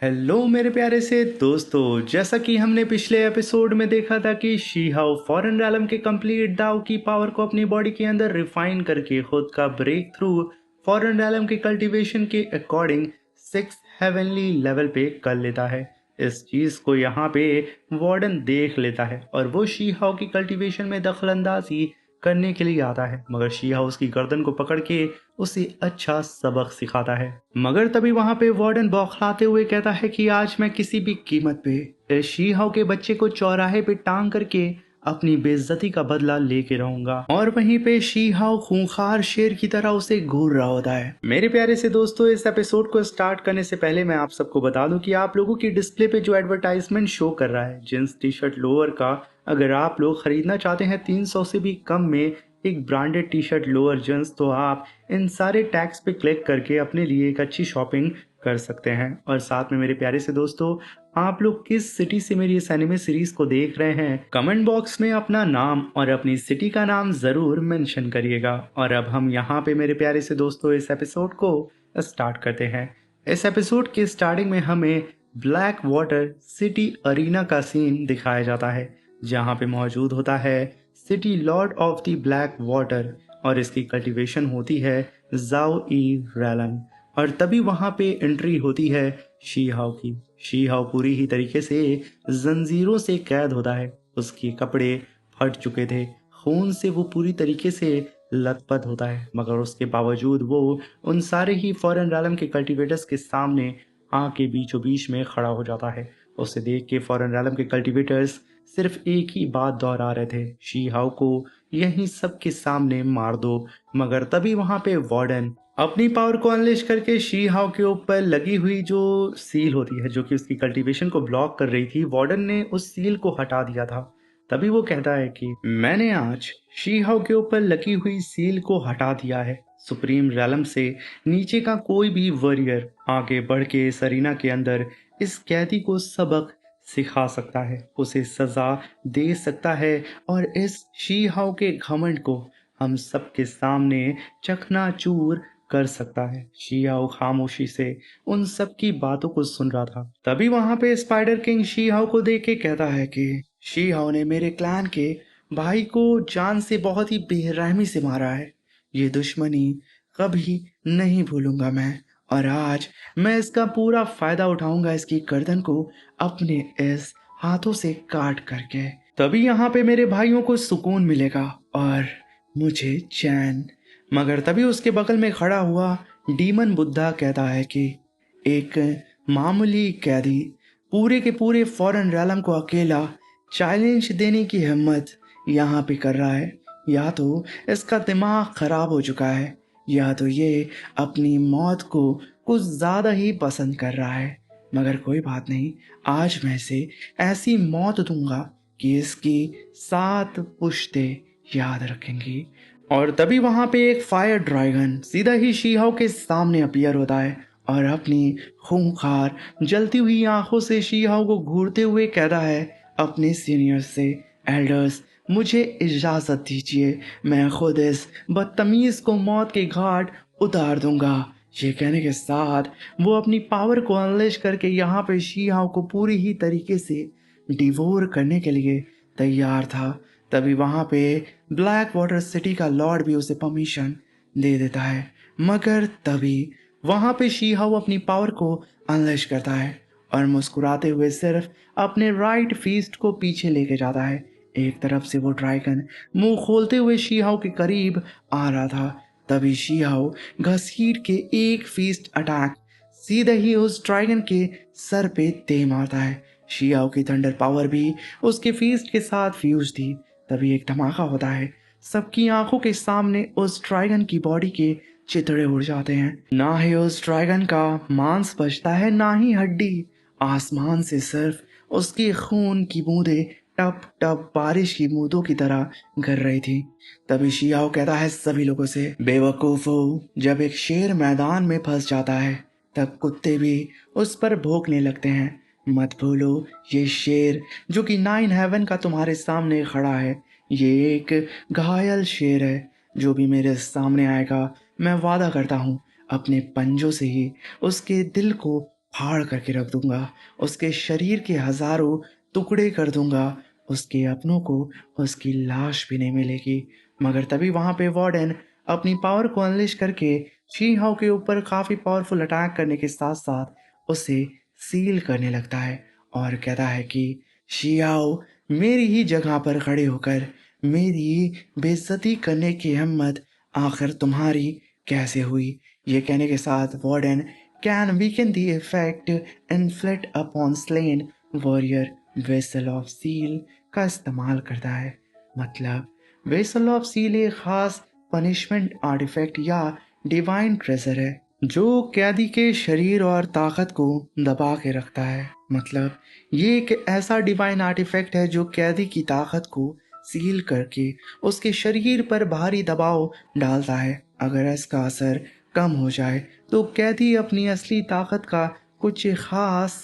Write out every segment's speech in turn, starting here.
Hello मेरे प्यारे से दोस्तों, जैसा कि हमने पिछले एपिसोड में देखा था कि शीहाओ फॉरेन रैलम के कंप्लीट दाव की पावर को अपनी बॉडी के अंदर रिफाइन करके खुद का ब्रेक थ्रू फॉरेन रैलम के कल्टीवेशन के अकॉर्डिंग 6 हेवनली लेवल पे कर लेता है। इस चीज को यहाँ पे वार्डन देख लेता है और वो शीहाओ की कल्टीवेशन में दखलंदाजी करने के लिए आता है, मगर शीहाओ उसकी गर्दन को पकड़ के उसे अच्छा सबक सिखाता है। मगर तभी वहां पे वार्डन बौखलाते हुए कहता है कि आज मैं किसी भी कीमत पे इस शीहाओ के बच्चे को चौराहे पे टांग करके अपनी बेइज्जती का बदला लेके रहूंगा। और वहीं पे शीहाओ खूंखार शेर की तरह उसे घूर रहा होता है। मेरे प्यारे से दोस्तों, इस एपिसोड को स्टार्ट करने से पहले मैं आप सबको बता दूं कि आप लोगों की डिस्प्ले पे जो एडवर्टाइजमेंट शो कर रहा है जींस टी शर्ट लोअर का, अगर आप लोग खरीदना चाहते हैं 300 से भी कम में एक branded T shirt lower jeans, तो आप इन सारे टैग्स पे क्लिक करके अपने लिए एक अच्छी शॉपिंग कर सकते हैं। और साथ में मेरे प्यारे से दोस्तों, आप लोग किस सिटी से मेरी इस एनिमे सीरीज को देख रहे हैं, कमेंट बॉक्स में अपना नाम और अपनी सिटी का नाम जरूर मेंशन करिएगा। और अब हम यहाँ पे मेरे प्यारे से दोस्तों इस एपिसोड को स्टार्ट करते हैं। इस एपिसोड के स्टार्टिंग में हमें ब्लैक वाटर सिटी अरीना का सीन दिखाया जाता है, जहाँ पे मौजूद होता है city Lord of the black water और इसकी कल्टीवेशन होती है जाओ ई रैलन। और तभी वहां पे एंट्री होती है शीहाओ की। शीहाओ पूरी ही तरीके से जंजीरों से कैद होता है, उसके कपड़े फट चुके थे, खून से वो पूरी तरीके से लथपथ होता है, मगर उसके बावजूद वो उन सारे ही फॉरेन रैलम के कल्टीवेटर्स के सामने आके बीचों बीच में खड़ा हो जाता है। उसे देख के फॉरेन रैलम के कल्टीवेटर्स सिर्फ एक ही बात दोहरा रहे थे, शीहाओ को यहीं सबके सामने मार दो। मगर तभी वहां पे वार्डन अपनी पावर को अनलेश करके शीहाओ के ऊपर लगी हुई जो सील होती है, जो कि उसकी कल्टीवेशन को ब्लॉक कर रही थी, वार्डन ने उस सील को हटा दिया था। तभी वो कहता है कि मैंने आज शीहाओ के ऊपर लगी हुई सील को हटा दिया है। सुप्रीम रैलम से नीचे का कोई भी वॉरियर आगे बढ़ के इस अरीना के अंदर इस कैदी को सबक सिखा सकता है, उसे सजा दे सकता है और इस शीहाओ के घमंड को हम सबके सामने चकनाचूर कर सकता है। शीहाओ खामोशी से उन सब की बातों को सुन रहा था। तभी वहां पे स्पाइडर किंग शीहाओ को देख के कहता है कि शीहाओ ने मेरे क्लैन के भाई को जान से बहुत ही बेरहमी से मारा है। ये दुश्मनी कभी नहीं भूलूंगा मैं, और आज मैं इसका पूरा फायदा उठाऊंगा, इसकी गर्दन को अपने इस हाथों से काट करके। तभी यहाँ पे मेरे भाइयों को सुकून मिलेगा और मुझे चैन। मगर तभी उसके बगल में खड़ा हुआ डीमन बुद्धा कहता है कि एक मामूली कैदी पूरे के पूरे फॉरेन रैलम को अकेला चैलेंज देने की हिम्मत यहाँ पे कर रहा है। या तो इसका दिमाग खराब हो चुका है, या तो ये अपनी मौत को कुछ ज्यादा ही पसंद कर रहा है। मगर कोई बात नहीं, आज मैं इसे ऐसी मौत दूंगा कि इसकी 7 पुश्तें याद रखेंगी। और तभी वहां पे एक फायर ड्रैगन सीधा ही शीहाओ के सामने अपीयर होता है और अपनी खूंखार जलती हुई आंखों से शीहाओ को घूरते हुए कहता है अपने सीनियर्स से, एल्डर्स मुझे इजाजत दीजिए, मैं खुद इस बदतमीज को मौत के घाट उतार दूंगा। ये कहने के साथ वो अपनी पावर को अनलेश करके यहाँ पे शीहाओ को पूरी ही तरीके से डिवोर करने के लिए तैयार था। तभी वहां पे ब्लैक वाटर सिटी का लॉर्ड भी उसे परमिशन दे देता है। मगर तभी वहां पे शीहाओ अपनी पावर को अनलेश करता है और मुस्कुराते हुए सिर्फ अपने राइट फीस्ट को पीछे लेके जाता है। एक तरफ से वो ड्रैगन मुंह खोलते हुए शीहाओ के करीब आ रहा था। तभी शीहाओ घसीट के एक फीस्ट अटैक सीधे ही उस ड्रैगन के सर पे दे मारता है। शीहाओ की थंडर पावर भी उसके फीस्ट के साथ फ्यूज थी। तभी एक धमाका होता है, सबकी आंखों के सामने उस ड्रैगन की बॉडी के चितड़े उड़ जाते हैं। ना ही उस ड्रैगन का मांस बचता है, ना ही हड्डी। आसमान से सिर्फ उसकी खून की बूंदें टप टप बारिश की बूंदों की तरह गिर रही थी। तभी शियाओ कहता है सभी लोगों से, बेवकूफो, जब एक शेर मैदान में फंस जाता है तब कुत्ते भी उस पर भौंकने लगते हैं। मत भूलो, ये शेर जो कि 9 हेवन का तुम्हारे सामने खड़ा है, ये एक घायल शेर है। जो भी मेरे सामने आएगा, मैं वादा करता हूँ अपने पंजों से ही उसके दिल को फाड़ करके रख दूंगा, उसके शरीर के हजारों टुकड़े कर दूंगा, उसके अपनों को उसकी लाश भी नहीं मिलेगी। मगर तभी वहां पे वार्डन अपनी पावर को अनलिश करके शी हाओ के ऊपर काफी पावरफुल अटैक करने के साथ साथ उसे सील करने लगता है और कहता है कि शियाओ, मेरी ही जगह पर खड़े होकर मेरी बेइज्जती करने की हिम्मत आखिर तुम्हारी कैसे हुई। ये कहने के साथ warden can weaken the effect inflict upon slain warrior vessel of seal का इस्तेमाल करता है। मतलब वेसल ऑफ सील एक खास पनिशमेंट आर्टिफैक्ट या डिवाइन ट्रेजर है जो कैदी के शरीर और ताकत को दबा के रखता है। मतलब ये एक ऐसा डिवाइन आर्टिफैक्ट है जो कैदी की ताकत को सील करके उसके शरीर पर भारी दबाव डालता है। अगर इसका असर कम हो जाए तो कैदी अपनी असली ताकत का कुछ खास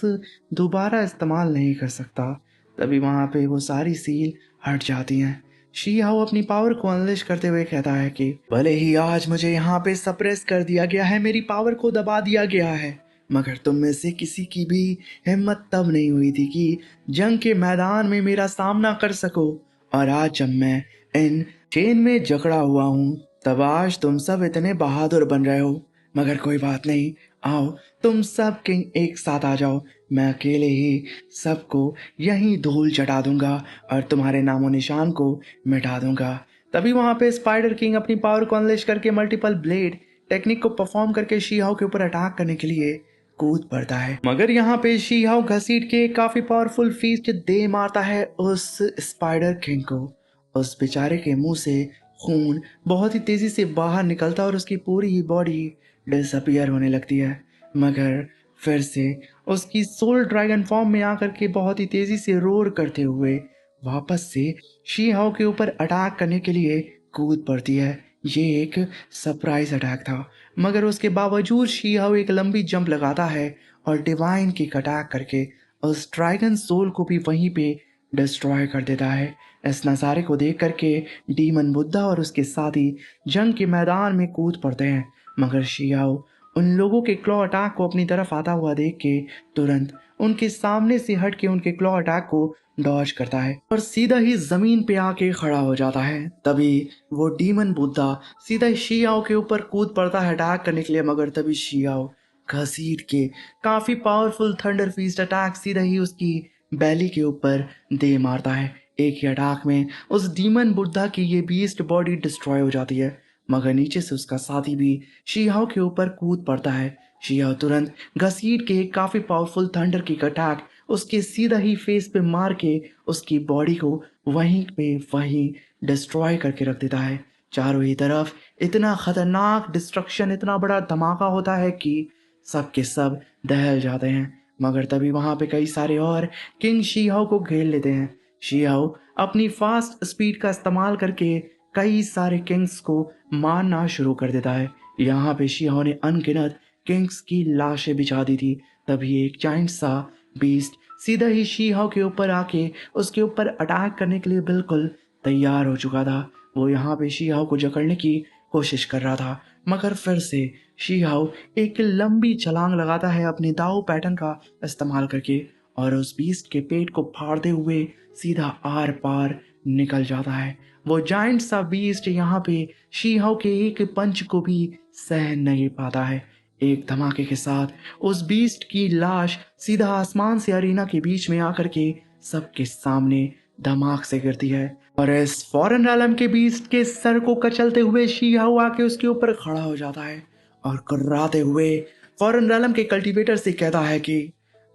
दोबारा इस्तेमाल नहीं कर सकता। तभी वहां पे वो सारी सील हट जाती हैं। शी हाओ अपनी पावर को अनलिश करते हुए कहता है कि भले ही आज मुझे यहाँ पे सप्रेस कर दिया गया है, मेरी पावर को दबा दिया गया है, मगर तुम में से किसी की भी हिम्मत तब नहीं हुई थी कि जंग के मैदान में मेरा सामना कर सको। और आज जब मैं इन चेन में जकड़ा हुआ हूँ तब आज तुम सब इतने बहादुर बन रहे हो। मगर कोई बात नहीं, आओ तुम सब किंग एक साथ आ जाओ, मैं अकेले ही सबको यहीं धूल चटा दूंगा और तुम्हारे नामो निशान को मिटा दूंगा। तभी वहां पे स्पाइडर किंग अपनी पावर को अनलेश करके मल्टीपल ब्लेड टेक्निक को परफॉर्म करके शीहाओ के ऊपर अटैक करने के लिए कूद पड़ता है। मगर यहाँ पे शीहाओ घसीट के काफी पावरफुल फीस्ट दे मारता है उस स्पाइडर किंग को। उस बेचारे के मुंह से खून बहुत ही तेजी से बाहर निकलता है और उसकी पूरी ही बॉडी डिसअपियर होने लगती है। मगर फिर से उसकी सोल ड्रैगन फॉर्म में आकर के बहुत ही तेजी से रोर करते हुए वापस से शी हाओ के ऊपर अटैक करने के लिए कूद पड़ती है। ये एक सरप्राइज अटैक था, मगर उसके बावजूद शी हाओ एक लंबी जंप लगाता है और डिवाइन किक अटैक करके उस ड्रैगन सोल को भी वहीं पे डिस्ट्रॉय कर देता है। इस नज़ारे को देख करके डीमन बुद्धा और उसके साथी जंग के मैदान में कूद पड़ते हैं। मगर शियाओ उन लोगों के क्लॉ अटैक को अपनी तरफ आता हुआ देख के तुरंत उनके सामने से हट के उनके क्लॉ अटैक को डॉज करता है और सीधा ही जमीन पे आके खड़ा हो जाता है। तभी वो डीमन बुद्धा सीधा ही शियाओ के ऊपर कूद पड़ता है अटैक करने के लिए। मगर तभी शियाओ घसीट के काफी पावरफुल थंडर फीस्ट अटैक सीधा ही उसकी बैली के ऊपर दे मारता है। एक ही अटैक में उस डीमन बुद्धा की ये बीस्ट बॉडी डिस्ट्रॉय हो जाती है। मगर नीचे से उसका साथी भी शिहाओ के ऊपर कूद पड़ता है। शिहाओ तुरंत घसीट के काफी पावरफुल थंडर किक अटैक उसके सीधा ही फेस पे मार के उसकी बॉडी को वहीं डिस्ट्रॉय करके रख देता है। चारों ही तरफ इतना खतरनाक डिस्ट्रक्शन, इतना बड़ा धमाका होता है कि सब के सब दहल जाते हैं। मगर तभी वहां पे कई सारे और किंग शीहाओ को घेर लेते हैं। शीहाओ अपनी फास्ट स्पीड का इस्तेमाल करके कई सारे किंग्स को मारना शुरू कर देता है। यहाँ पे शीहाओ ने अनगिनत किंग्स की लाशें बिछा दी थी। तभी एक जाइंट सा बीस्ट सीधा ही शीहाओ के ऊपर आके उसके ऊपर अटैक करने के लिए बिल्कुल तैयार हो चुका था। वो यहाँ पे शीहाओ को जकड़ने की कोशिश कर रहा था, मगर फिर से शीहाओ एक लंबी छलांग लगाता है अपनी दाव पैटर्न का इस्तेमाल करके और उस बीस्ट के पेट को फाड़ते हुए सीधा आर पार निकल जाता है। वो जाइंट सा बीस्ट यहाँ पे शीहाओ के एक पंच को भी सहन नहीं पाता है। एक धमाके के साथ उस बीस्ट की लाश सीधा आसमान से अरीना के बीच में आकर के सबके सामने धमाक से गिरती है और इस फॉरेन आलम के बीस्ट के सर को कचलते हुए शीहाओ आके उसके ऊपर खड़ा हो जाता है और कर्राते हुए फॉरेन आलम के कल्टीवेटर से कहता है कि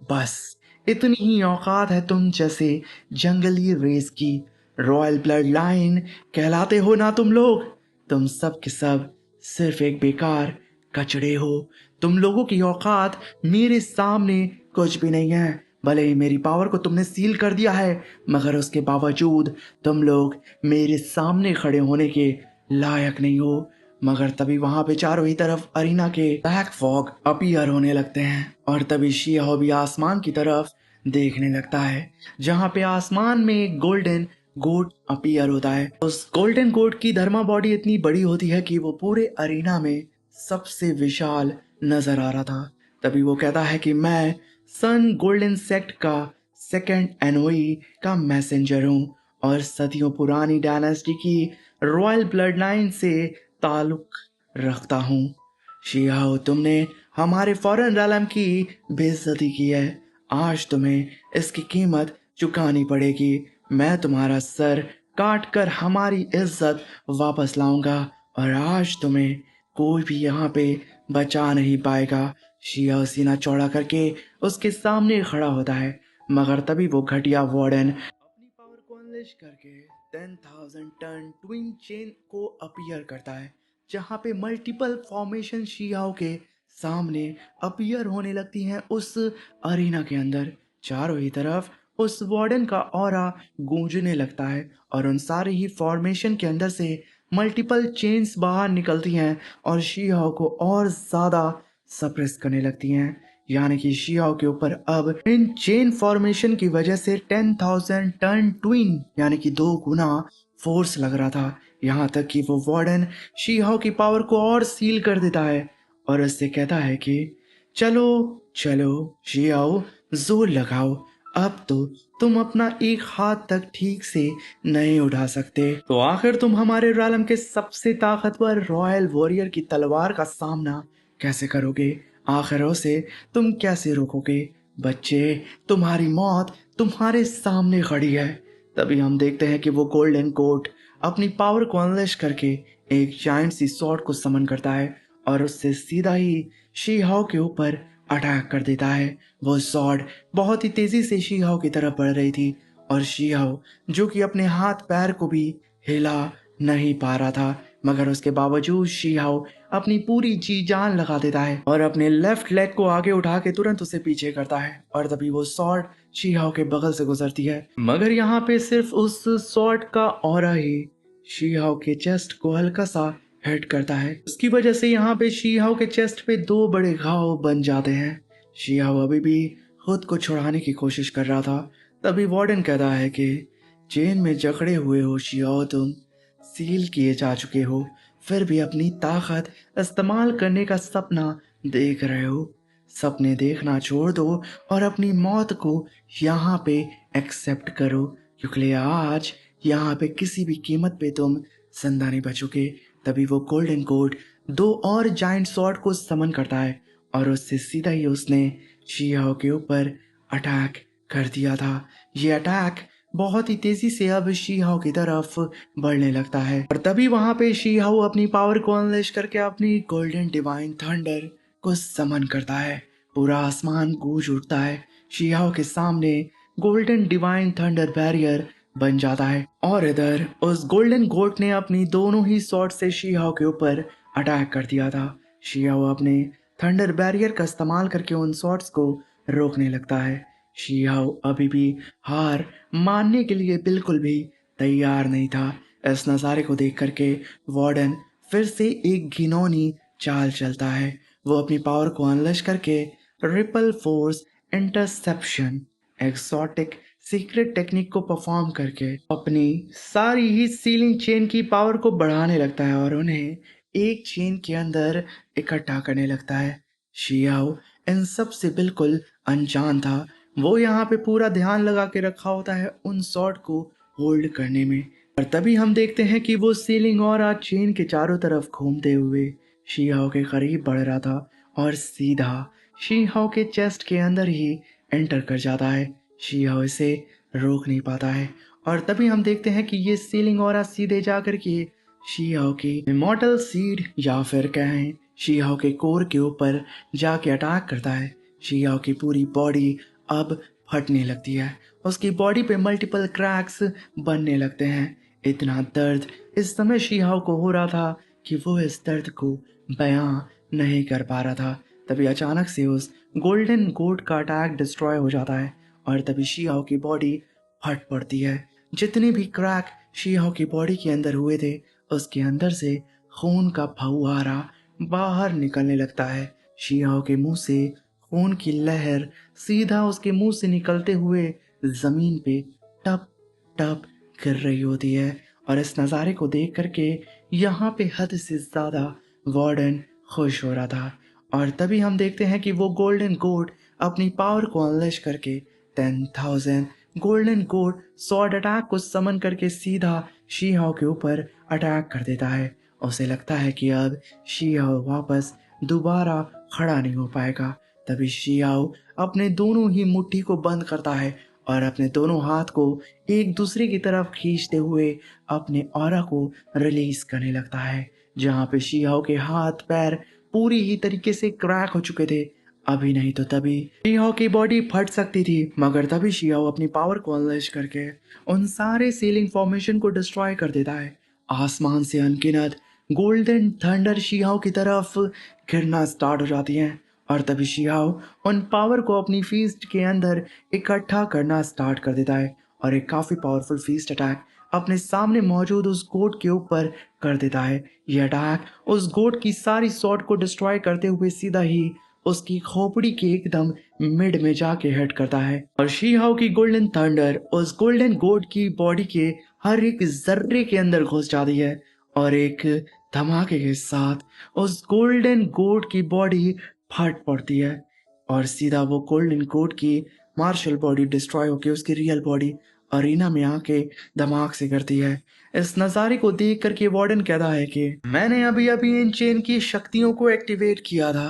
बस इतनी ही औकात है तुम जैसे जंगली रेस की, रॉयल ब्लड लाइन कहलाते हो ना तुम लोग। तुम सब के सब सिर्फ एक बेकार कचड़े हो। तुम लोगों की औकात मेरे सामने कुछ भी नहीं है। भले ही मेरी पावर को तुमने सील कर दिया है, मगर उसके बावजूद तुम लोग मेरे सामने खड़े होने के लायक नहीं हो। मगर तभी वहां पे चारों ही तरफ अरीना के ब्लैक फॉग अपीयर होने लगते हैं और तभी शियाओ भी आसमान की तरफ देखने लगता है, जहां पे आसमान में एक गोल्डन गोट अपीयर होता है। उस गोल्डन गोट की धर्मा बॉडी इतनी बड़ी होती है कि वो पूरे अरीना में सबसे विशाल नजर आ रहा था। तभी वो कहता है कि मैं सन गोल्डन सेक्ट का सेकंड एनोई का मैसेंजर हूँ और सदियों पुरानी डायनेस्टी की रॉयल ब्लड लाइन से ताल्लुक रखता हूँ। शियाओ, तुमने हमारे फॉरेन realm की बेइज्जती की है। आज तुम्हें इसकी कीमत चुकानी पड़ेगी। मैं तुम्हारा सर काट कर हमारी इज्जत वापस लाऊंगा और आज तुम्हें कोई भी यहाँ पे बचा नहीं पाएगा। शिया सीना चौड़ा करके उसके सामने खड़ा होता है, मगर तभी वो घटिया वार्डन अपनी पावर को अनलिश करके 10,000 टन ट्विन चेन को अपीयर करता है, जहाँ पे मल्टीपल फॉर्मेशन शियाओं के सामने अपीयर होने लगती हैं उस अरीना के अंदर। चारों ही तरफ उस वार्डन का ऑरा गूंजने लगता है और उन सारे ही फॉर्मेशन के अंदर से मल्टीपल चेन्स बाहर निकलती हैं और शियाओं को और ज़्यादा सप्रेस करने लगती हैं। यानी कि शियाओं के ऊपर अब इन चेन फॉर्मेशन की वजह से 10,000 टन ट्विन यानी कि 2 गुना फोर्स लग रहा था। यहाँ तक कि वो वार्डन शियाओं की पावर को और सील कर देता है और उससे कहता है कि चलो चलो शियाओ, जोर लगाओ। अब तो तुम अपना एक हाथ तक ठीक से नहीं उठा सकते, तो आखिर तुम हमारे रालम के सबसे ताकतवर रॉयल वॉरियर की तलवार का सामना कैसे करोगे? आखिर उसे तुम कैसे रोकोगे? बच्चे, तुम्हारी मौत तुम्हारे सामने खड़ी है। तभी हम देखते हैं कि वो गोल्डन कोट अपनी पावर को अनलेश करके एक जायंट सी सॉर्ड को समन करता है और उससे सीधा ही शी-हाओ के ऊपर अटैक कर देता है। वो सॉर्ड बहुत ही तेजी से शी-हाओ की तरफ बढ़ रही थी और शी-हाओ, जो कि अपने हाथ पैर को भी हिला नहीं पा रहा था, मगर उसके बावजूद शी-हाओ अपनी पूरी जी जान लगा देता है और अपने लेफ्ट लेग को आगे उठा के तुरंत उसे पीछे करता है और तभी वो सॉर्ड शी-हाओ के बगल से गुजरती है। मगर यहाँ पे सिर्फ उस सॉर्ड का ऑरा ही शी-हाओ के चेस्ट को हल्का सा हिट करता है। उसकी वजह से यहाँ पे शी-हाओ के चेस्ट पे 2 बड़े घाव बन जाते हैं। शी-हाओ अभी भी खुद को छुड़ाने की कोशिश कर रहा था। तभी वार्डन कहता है कि चेन में जकड़े हुए हो शी-हाओ, तुम सील किए जा चुके हो, फिर भी अपनी ताकत इस्तेमाल करने का सपना देख रहे हो। सपने देखना छोड़ दो और अपनी मौत को यहाँ पे एक्सेप्ट करो, क्योंकि आज यहाँ पे किसी भी कीमत पे तुम जिंदा नहीं बचोगे। तभी वो गोल्डन कोड 2 और जाइंट स्वॉर्ड को समन करता है और उससे सीधा ही उसने शी-हाओ के ऊपर अटैक कर दिया था। ये अटैक बहुत ही तेजी से अब शी-हाओ की तरफ बढ़ने लगता है और तभी वहां पे शी-हाओ अपनी पावर को अनलेश करके अपनी गोल्डन डिवाइन थंडर को समन करता है। पूरा आसमान गूंज उठता है। शी-हाओ के सामने गोल्डन डिवाइन थंडर बैरियर बन जाता है और इधर उस गोल्डन गोट ने अपनी दोनों ही स्वॉर्ड से शी-हाओ के ऊपर अटैक कर दिया था। शी-हाओ अपने थंडर बैरियर का इस्तेमाल करके उन स्वॉर्ड्स को रोकने लगता है। शी-हाओ अभी भी हार मानने के लिए बिल्कुल भी तैयार नहीं था। इस नज़ारे को देख करके वार्डन फिर से एक घिनौनी चाल चलता है। वो अपनी पावर को अनलेश करके ripple force interception exotic secret technique को परफॉर्म करके अपनी सारी ही सीलिंग चेन की पावर को बढ़ाने लगता है और उन्हें एक चेन के अंदर इकट्ठा करने लगता है। शी-हाओ इन सब से बिल्कुल अनजान था। वो यहाँ पे पूरा ध्यान लगा के रखा होता है उन शॉट को होल्ड करने में। और तभी हम देखते हैं कि वो सीलिंग और आज चेन के चारों तरफ घूमते हुए शी-हाओ के करीब बढ़ रहा था और सीधा शी-हाओ के चेस्ट के अंदर ही एंटर कर जाता है। शी-हाओ इसे रोक नहीं पाता है और तभी हम देखते हैं कि ये सीलिंग और सीधे जाकर के शी-हाओ की इमॉर्टल सीड या फिर कहें शी-हाओ के कोर के ऊपर जाके अटैक करता है। शी-हाओ की पूरी बॉडी अब फटने लगती है। उसकी बॉडी पे मल्टीपल क्रैक्स बनने लगते हैं। इतना दर्द इस समय शी-हाओ को हो रहा था कि वो इस दर्द को बयां नहीं कर पा रहा था। तभी अचानक से उस गोल्डन गोट का अटैक डिस्ट्रॉय हो जाता है और तभी शी-हाओ की बॉडी फट पड़ती है। जितने भी क्रैक शी-हाओ की बॉडी के अंदर हुए थे, उसके अंदर से खून का फव्वारा बाहर निकलने लगता है। शी-हाओ के मुंह से खून की लहर सीधा उसके मुंह से निकलते हुए जमीन पे टप टप गिर रही होती है और इस नज़ारे को देख करके यहाँ पे हद से ज़्यादा वार्डन खुश हो रहा था और तभी हम देखते हैं कि वो गोल्डन गोड अपनी पावर को अनलेश करके 10,000 गोल्डन गोड स्वॉर्ड अटैक को समन करके सीधा शी हाओ के ऊपर अटैक कर देता है। उसे लगता है कि अब शी हाओ वापस दोबारा खड़ा नहीं हो पाएगा। तभी शी हाओ अपने दोनों ही मुट्ठी को बंद करता है और अपने दोनों हाथ को एक दूसरे की तरफ खींचते हुए अपने ऑरा को रिलीज करने लगता है, जहाँ पे शी हाओ के हाथ पैर पूरी ही तरीके से क्रैक हो चुके थे। अभी नहीं तो तभी शियाओ की बॉडी फट सकती थी, मगर तभी शियाओ अपनी पावर को अनलेश करके उन सारे सीलिंग फॉर्मेशन को डिस्ट्रॉय कर देता है। आसमान से अनगिनत गोल्डन थंडर शियाओ की तरफ गिरना स्टार्ट हो जाती हैं और तभी शियाओ उन पावर को अपनी फीस्ट के अंदर इकट्ठा करना स्टार्ट कर देता है और एक काफी पावरफुल फीस्ट अटैक अपने सामने मौजूद उस गोट के ऊपर कर देता है। यह अटैक उस गोट की सारी सॉर्ट को डिस्ट्रॉय करते हुए सीधा ही उसकी खोपड़ी के एकदम मिड में जाके हिट करता है और शी हाउ की गोल्डन थंडर उस गोल्डन गोट की बॉडी के हर एक जर्रे के अंदर घुस जाती है और एक धमाके के साथ उस गोल्डन गोट की बॉडी फट पड़ती है और सीधा वो गोल्डन गोट की मार्शल बॉडी डिस्ट्रॉय होकर उसकी रियल बॉडी अरीना में आके धमाक से करती है। इस नज़ारे को देख करके वार्डन कहता है कि मैंने अभी अभी इन चेन की शक्तियों को एक्टिवेट किया था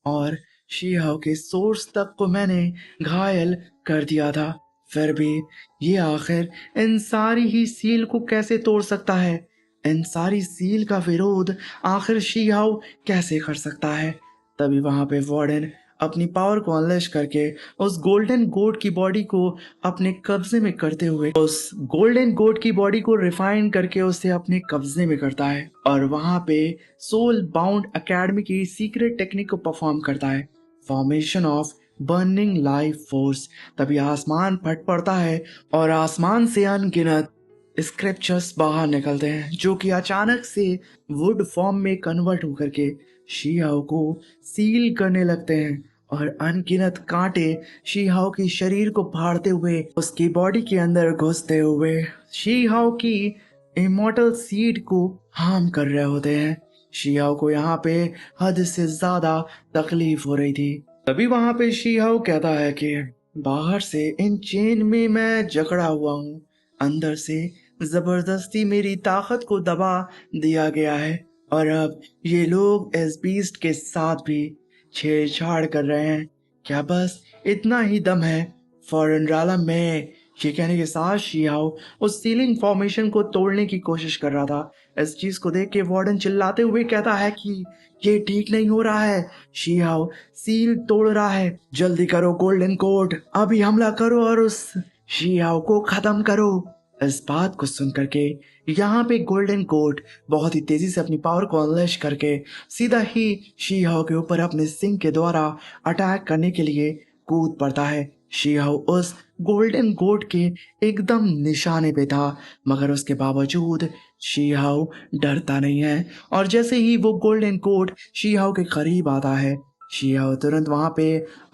और शी-हाओ के सोर्स तक को मैंने घायल कर दिया था, फिर भी ये आखिर इन सारी ही सील को कैसे तोड़ सकता है? इन सारी सील का विरोध आखिर शी-हाओ कैसे कर सकता है? तभी वहां पे वार्डन अपनी पावर को अनलेश करके उस गोल्डन गोड की बॉडी को अपने कब्जे में करते हुए उस गोल्डन गोड की बॉडी को रिफाइन करके उसे अपने कब्जे में करता है और वहां पे सोल बाउंड एकेडमी की सीक्रेट टेक्निक को परफॉर्म करता है, formation of burning life force. तभी आसमान फट पड़ता है और आसमान से अनगिनत स्क्रिप्चर्स बाहर निकलते हैं जो कि अचानक से वुड फॉर्म में कन्वर्ट होकर के शी-हाओ को सील करने लगते हैं और अनगिनत कांटे शी-हाओ की शरीर को फाड़ते हुए उसकी बॉडी के अंदर घुसते हुए शी-हाओ की इमॉर्टल सीड को हार्म कर रहे होते हैं। शी-हाओ को यहाँ पे हद से ज्यादा तकलीफ हो रही थी। तभी वहां पे शी-हाओ कहता है कि बाहर से इन चेन में मैं जकड़ा हुआ हूँ, अंदर से जबरदस्ती मेरी ताकत को दबा दिया गया है और अब ये लोग इस बीस्ट के साथ भी छेड़छाड़ कर रहे हैं। क्या बस इतना ही दम है? फॉरेन राला में ये कहने के साथ शी-हाओ उस सीलिंग फॉर्मेशन को तोड़ने की कोशिश कर रहा था। इस चीज को देख के वार्डन चिल्लाते हुए कहता है कि ये ठीक नहीं हो रहा है, शी-हाओ सील तोड़ रहा है, जल्दी करो गोल्डन कोड, अभी हमला करो और उस शी-हाओ को खत्म करो। इस बात को सुन करके यहाँ पे गोल्डन कोड बहुत ही तेजी से अपनी पावर को अनलेश करके सीधा ही शी-हाओ के ऊपर अपने सिंह के द्वारा अटैक करने के लिए कूद पड़ता है। शी-हाओ उस गोल्डन कोड के एकदम निशाने पे था, मगर उसके बावजूद शी-हाओ डरता नहीं है और जैसे ही वो गोल्डन कोड शी-हाओ के करीब आता है, शी-हाओ तुरंत वहां पे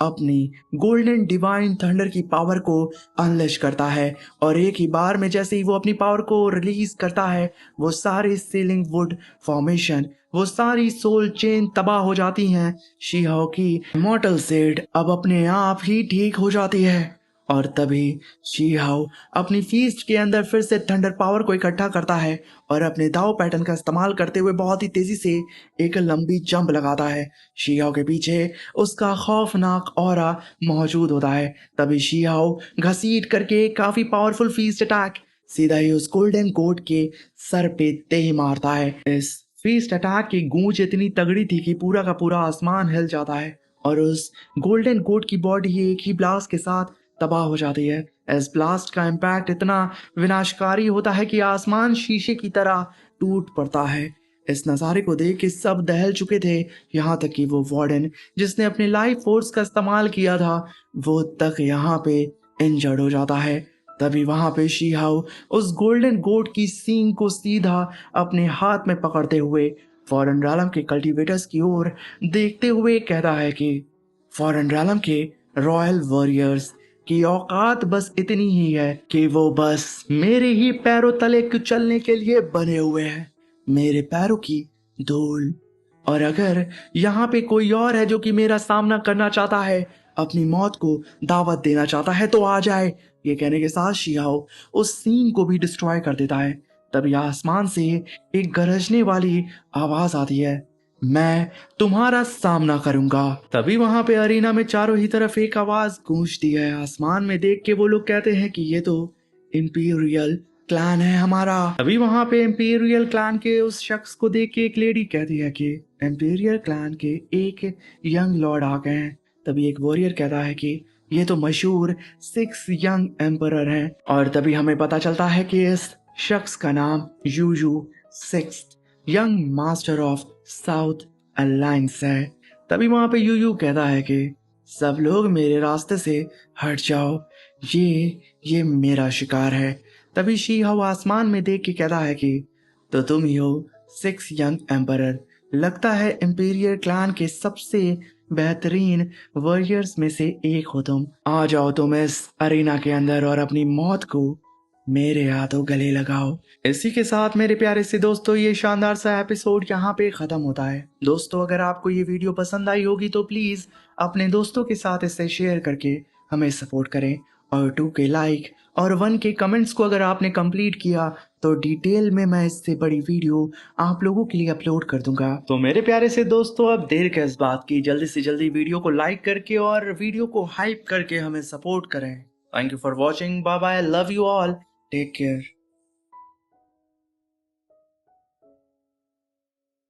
अपनी गोल्डन डिवाइन थंडर की पावर को अनलेश करता है और एक ही बार में जैसे ही वो अपनी पावर को रिलीज करता है, वो सारी सीलिंग वुड फॉर्मेशन, वो सारी सोल चेन तबाह हो जाती हैं। शी-हाओ की इमॉर्टल सीड अब अपने आप ही ठीक हो जाती है और तभी शी-हाओ अपनी फीस्ट के अंदर फिर से थंडर पावर को इकट्ठा करता है और अपने दाव पैटर्न का इस्तेमाल करते हुए बहुत ही तेजी से एक लंबी जंप लगाता है। शी-हाओ के पीछे उसका खौफनाक ऑरा मौजूद होता है। तभी शी-हाओ घसीट करके काफी पावरफुल फीस्ट अटैक सीधा ही उस गोल्डन कोड के सर पे दे ही मारता है। इस फीस्ट अटैक की गूंज इतनी तगड़ी थी कि पूरा का पूरा आसमान हिल जाता है और उस गोल्डन कोड की बॉडी एक ही ब्लास्ट के साथ तबाह हो जाती है। इस ब्लास्ट का इम्पैक्ट इतना विनाशकारी होता है कि आसमान शीशे की तरह टूट पड़ता है। इस नज़ारे को देख के सब दहल चुके थे, यहाँ तक कि वो वार्डन जिसने अपने लाइफ फोर्स का इस्तेमाल किया था वो तक यहाँ पे इंजर्ड हो जाता है। तभी वहां पे शी-हाओ उस गोल्डन गोट की सींग को सीधा अपने हाथ में पकड़ते हुए फॉरेन रालम के कल्टीवेटर्स की ओर देखते हुए कहता है कि फॉरेन रालम के रॉयल वॉरियर्स की औकात बस इतनी ही है कि वो बस मेरे ही पैरों तले कुचलने के लिए बने हुए हैं। मेरे पैरों की धूल और अगर यहाँ पे कोई और है जो कि मेरा सामना करना चाहता है, अपनी मौत को दावत देना चाहता है, तो आ जाए। ये कहने के साथ शिहाओ उस सीन को भी डिस्ट्रॉय कर देता है। तभी आसमान से एक गरजने वाली आवाज आती है, मैं तुम्हारा सामना करूंगा। तभी वहां पे अरीना में चारों ही तरफ एक आवाज गूंजती है। आसमान में देख के वो लोग कहते हैं कि ये तो इंपीरियल क्लैन है हमारा। तभी वहां पे इंपीरियल क्लैन के उस शख्स को देख के एक लेडी कहती है कि इंपीरियल क्लैन के एक यंग लॉर्ड आ गए हैं। तभी एक वॉरियर कहता है कि ये तो मशहूर 6 यंग एम्परर हैं। और तभी हमें पता चलता है कि इस शख्स का नाम यूयू 6 young master of south alliance है। तभी वहां पे यूयू कहता है कि सब लोग मेरे रास्ते से हट जाओ, ये मेरा शिकार है। तभी शीहाओ आसमान में देख के कहता है कि तो तुम ही हो 6 यंग एम्परर। लगता है इंपीरियल क्लैन के सबसे बेहतरीन वॉरियर्स में से एक हो तुम। आ जाओ तुम इस अरीना के अंदर और अपनी मौत को मेरे हाथों गले लगाओ। इसी के साथ मेरे प्यारे से दोस्तों ये शानदार सा एपिसोड यहाँ पे खत्म होता है। दोस्तों अगर आपको ये वीडियो पसंद आई होगी तो प्लीज अपने दोस्तों के साथ इसे शेयर करके हमें सपोर्ट करें। और 2 के लाइक और 1 के कमेंट्स को अगर आपने कंप्लीट किया तो डिटेल में मैं इससे बड़ी वीडियो आप लोगों के लिए अपलोड कर दूंगा। तो मेरे प्यारे से दोस्तों अब देर किस बात की, जल्दी से जल्दी वीडियो को लाइक करके और वीडियो को हाइप करके हमें सपोर्ट करें। Thank you for watching, bye bye, love you all, take care.